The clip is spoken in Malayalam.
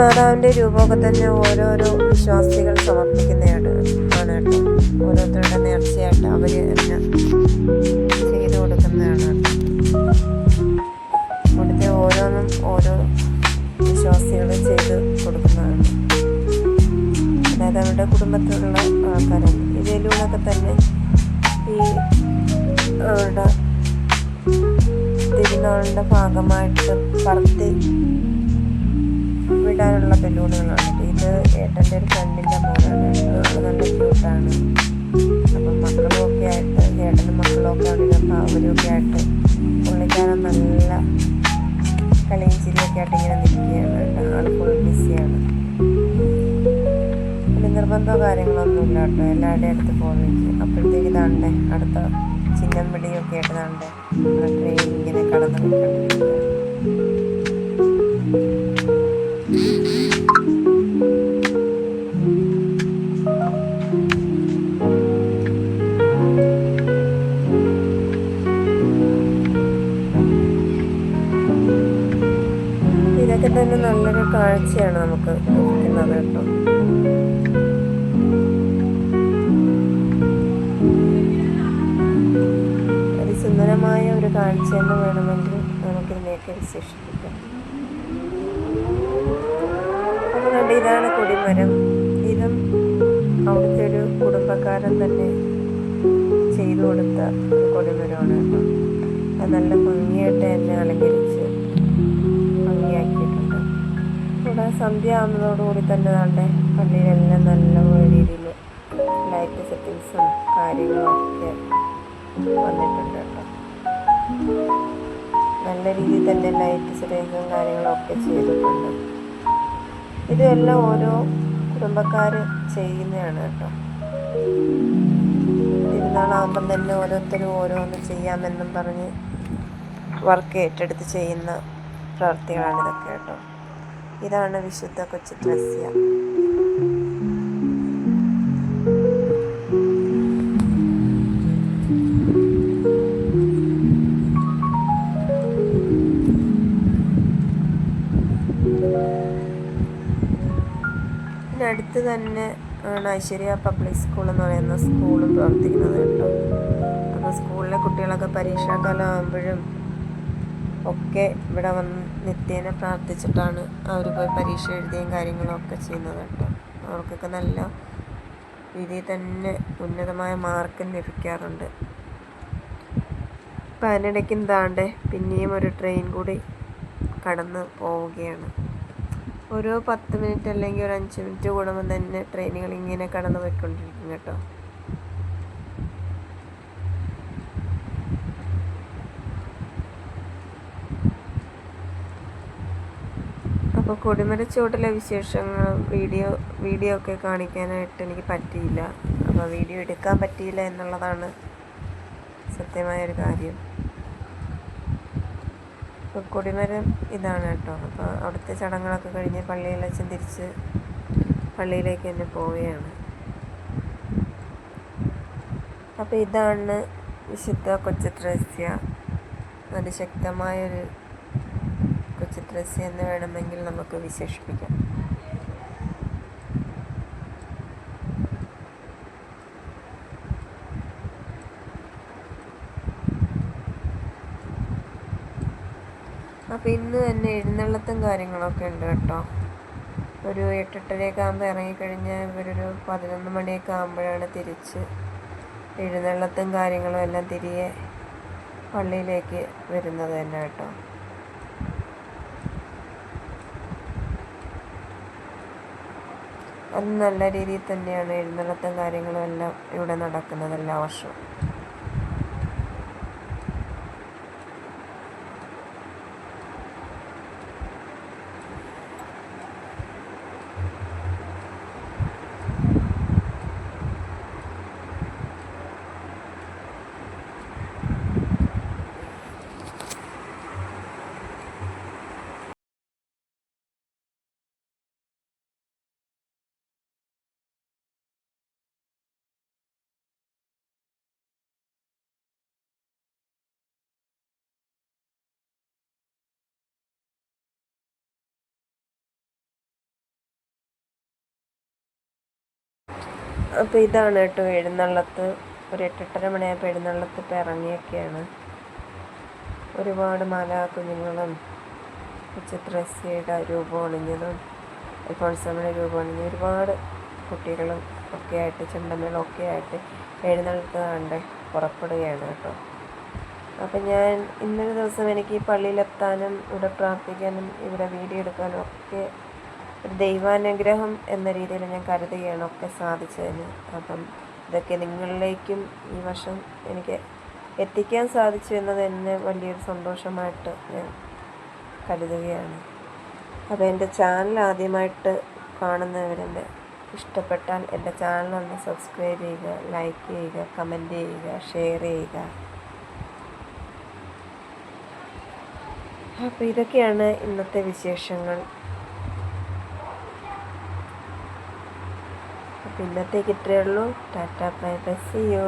മാതാവിൻ്റെ രൂപമൊക്കെ തന്നെ ഓരോരോ വിശ്വാസികൾ സമർപ്പിക്കുന്നതാണ് കേട്ടോ. ഓരോരുത്തരുടെ നേർച്ചയായിട്ട് അവർ തന്നെ ചെയ്തു കൊടുക്കുന്നതാണ്. ഇവിടുത്തെ ഓരോന്നും ഓരോ വിശ്വാസികൾ ചെയ്ത് കൊടുക്കുന്നതാണ്. അതായത് അവരുടെ കുടുംബത്തിലുള്ള ആൾക്കാരാണ്. ഇതിലൂടെയൊക്കെ തന്നെ ഈ അവരുടെ തിരുനാളിൻ്റെ ഭാഗമായിട്ട് പറത്തി വിടാനുള്ള ബലൂണുകളാണ്. ഇത് ഏട്ടൻ്റെ ഒരു ഫ്രണ്ടിൻ്റെ മോനാണ്. നല്ല ക്യൂട്ടാണ്. അപ്പം മക്കളുമൊക്കെ ആയിട്ട് ഏട്ടനും മക്കളൊക്കെ ആണെങ്കിൽ അവരൊക്കെ ആയിട്ട് പുള്ളിക്കാരൻ നല്ല കളിയും ചിരിയൊക്കെ ആയിട്ട് ഇങ്ങനെ നിൽക്കുകയാണ്. ആൾ ഫുൾ ബിസിയാണ്. പിന്നെ നിർബന്ധമോ കാര്യങ്ങളൊന്നും ഇല്ല കേട്ടോ. എല്ലാവരുടെയും അടുത്ത് പോകുന്നു. അപ്പോഴത്തേക്ക് താണ്ടേ അടുത്ത ചിഹ്നം പിടിയൊക്കെ ആയിട്ട് താണ്ടേ ട്രെയിൻ ഇങ്ങനെ കടന്നു പോയിക്കൊണ്ടിരിക്കുകയാണ്. ഇതൊക്കെ തന്നെ നല്ലൊരു കാഴ്ചയാണ് നമുക്ക് ലഭിക്കുന്നത് കേട്ടോ. അതിസുന്ദരമായ ഒരു കാഴ്ച എന്ന് വേണമെങ്കിൽ നമുക്കിതിനെയൊക്കെ വിശേഷിപ്പിക്കാം. അപ്പോൾ കണ്ട് ഇതാണ് കൊടിമരം. ഇതും അവിടുത്തെ ഒരു കുടുംബക്കാരൻ തന്നെ ചെയ്തു കൊടുത്ത ഒരു കൊടിമരമാണ് കേട്ടോ. അത് നല്ല ഭംഗിയായിട്ട് തന്നെ അലങ്കരിച്ച് ഭംഗിയാക്കിയിട്ടുണ്ട്. ഇവിടെ സന്ധ്യ ആവുന്നതോടുകൂടി തന്നെ താണ്ടെ പള്ളിയിലെല്ലാം നല്ല രീതിയിൽ ലൈറ്റ് സെറ്റിങ്സും കാര്യങ്ങളൊക്കെ വന്നിട്ടുണ്ട് കേട്ടോ. നല്ല രീതിയിൽ തന്നെ ലൈറ്റ് സെറ്റിങ്സും കാര്യങ്ങളൊക്കെ ചെയ്തിട്ടുണ്ട്. ഇതെല്ലാം ഓരോ കുടുംബക്കാർ ചെയ്യുന്നതാണ് കേട്ടോ. തിരുനാളാകുമ്പം തന്നെ ഓരോരുത്തരും ഓരോന്ന് ചെയ്യാമെന്നും പറഞ്ഞ് വർക്ക് ഏറ്റെടുത്ത് ചെയ്യുന്ന പ്രവൃത്തികളാണിതൊക്കെ കേട്ടോ. ഇതാണ് വിശുദ്ധ കൊച്ചു ത്രേസ്യ. അടുത്ത് തന്നെ ആണ് ഐശ്വര്യ പബ്ലിക് സ്കൂൾ എന്ന് പറയുന്ന സ്കൂളും പ്രവർത്തിക്കുന്നത് കേട്ടോ. അപ്പോൾ സ്കൂളിലെ കുട്ടികളൊക്കെ പരീക്ഷാകാലം ആകുമ്പോഴും ഒക്കെ ഇവിടെ വന്ന് നിത്യേന പ്രാർത്ഥിച്ചിട്ടാണ് അവർ പോയി പരീക്ഷ എഴുതിയും കാര്യങ്ങളൊക്കെ ചെയ്യുന്നത് കേട്ടോ. അവർക്കൊക്കെ നല്ല രീതിയിൽ തന്നെ ഉന്നതമായ മാർക്കും ലഭിക്കാറുണ്ട്. അപ്പം അതിനിടയ്ക്ക് എന്താണ്ട് പിന്നെയും ഒരു ട്രെയിൻ കൂടി കടന്ന് പോവുകയാണ്. ഓരോ 10 മിനിറ്റ് അല്ലെങ്കിൽ ഒരു 5 മിനിറ്റ് കൂടുമ്പോൾ തന്നെ ട്രെയിനുകൾ ഇങ്ങനെ കടന്നു പോയിക്കൊണ്ടിരിക്കും കേട്ടോ. അപ്പോൾ കൊടിമരച്ചുവട്ടിലെ വിശേഷങ്ങളും വീഡിയോ ഒക്കെ കാണിക്കാനായിട്ട് എനിക്ക് പറ്റിയില്ല. അപ്പോൾ വീഡിയോ എടുക്കാൻ പറ്റിയില്ല എന്നുള്ളതാണ് സത്യമായൊരു കാര്യം. അപ്പോൾ കൊടിമരം ഇതാണ് കേട്ടോ. അപ്പോൾ അവിടുത്തെ ചടങ്ങുകളൊക്കെ കഴിഞ്ഞ് പള്ളിയിൽ വെച്ച് തിരിച്ച് പള്ളിയിലേക്ക് തന്നെ പോവുകയാണ്. അപ്പോൾ ഇതാണ് വിശുദ്ധ കൊച്ചു ത്രേസ്യ. അതിശക്തമായൊരു കൊച്ചു ത്രേസ്യ എന്ന് വേണമെങ്കിൽ നമുക്ക് വിശേഷിപ്പിക്കാം. അപ്പോൾ ഇന്ന് തന്നെ എഴുന്നള്ളത്തും കാര്യങ്ങളൊക്കെ ഉണ്ട് കേട്ടോ. ഒരു 8-8:30 ആകുമ്പോൾ ഇറങ്ങിക്കഴിഞ്ഞാൽ ഇവരൊരു 11 മണിയൊക്കെ ആകുമ്പോഴാണ് തിരിച്ച് എഴുന്നള്ളത്തും കാര്യങ്ങളും എല്ലാം തിരികെ പള്ളിയിലേക്ക് വരുന്നത് തന്നെ കേട്ടോ. അത് നല്ല രീതിയിൽ തന്നെയാണ് എഴുന്നള്ളത്തും കാര്യങ്ങളും എല്ലാം ഇവിടെ നടക്കുന്നത് എല്ലാ വർഷവും. അപ്പോൾ ഇതാണ് കേട്ടോ എഴുന്നള്ളത്ത്. ഒരു 8-8:30 മണിയായപ്പോൾ എഴുന്നള്ളത്ത് ഇപ്പോൾ ഇറങ്ങിയൊക്കെയാണ്. ഒരുപാട് കുഞ്ഞുങ്ങളും ചിത്രശ്രീയുടെ രൂപം അണിഞ്ഞതും അൽഫോൺസാമ്മയുടെ രൂപം അണിഞ്ഞ ഒരുപാട് കുട്ടികളും ഒക്കെ ആയിട്ട് ചെണ്ടമേളമൊക്കെ ആയിട്ട് എഴുന്നള്ളത്ത് കണ്ട് പുറപ്പെടുകയാണ് കേട്ടോ. അപ്പം ഞാൻ ഇന്നൊരു ദിവസം എനിക്ക് ഈ പള്ളിയിലെത്താനും ഇവിടെ പ്രാർത്ഥിക്കാനും ഇവിടെ വീഡിയോ എടുക്കാനും ഒക്കെ ഒരു ദൈവാനുഗ്രഹം എന്ന രീതിയിൽ ഞാൻ കരുതുകയാണ് ഒക്കെ സാധിച്ചതിന്. അപ്പം ഇതൊക്കെ നിങ്ങളിലേക്കും ഈ വർഷം എനിക്ക് എത്തിക്കാൻ സാധിച്ചു എന്നത് എന്നെ വലിയൊരു സന്തോഷമായിട്ട് ഞാൻ കരുതുകയാണ്. അപ്പോൾ എൻ്റെ ചാനൽ ആദ്യമായിട്ട് കാണുന്നവരെൻ്റെ ഇഷ്ടപ്പെട്ടാൽ എൻ്റെ ചാനൽ ഒന്ന് സബ്സ്ക്രൈബ് ചെയ്യുക, ലൈക്ക് ചെയ്യുക, കമൻറ്റ് ചെയ്യുക, ഷെയർ ചെയ്യുക. അപ്പോൾ ഇതൊക്കെയാണ് ഇന്നത്തെ വിശേഷങ്ങൾ. അപ്പോൾ ഇന്നത്തേക്ക് ഇത്രയേ ഉള്ളൂ. Tata, bye bye, see U.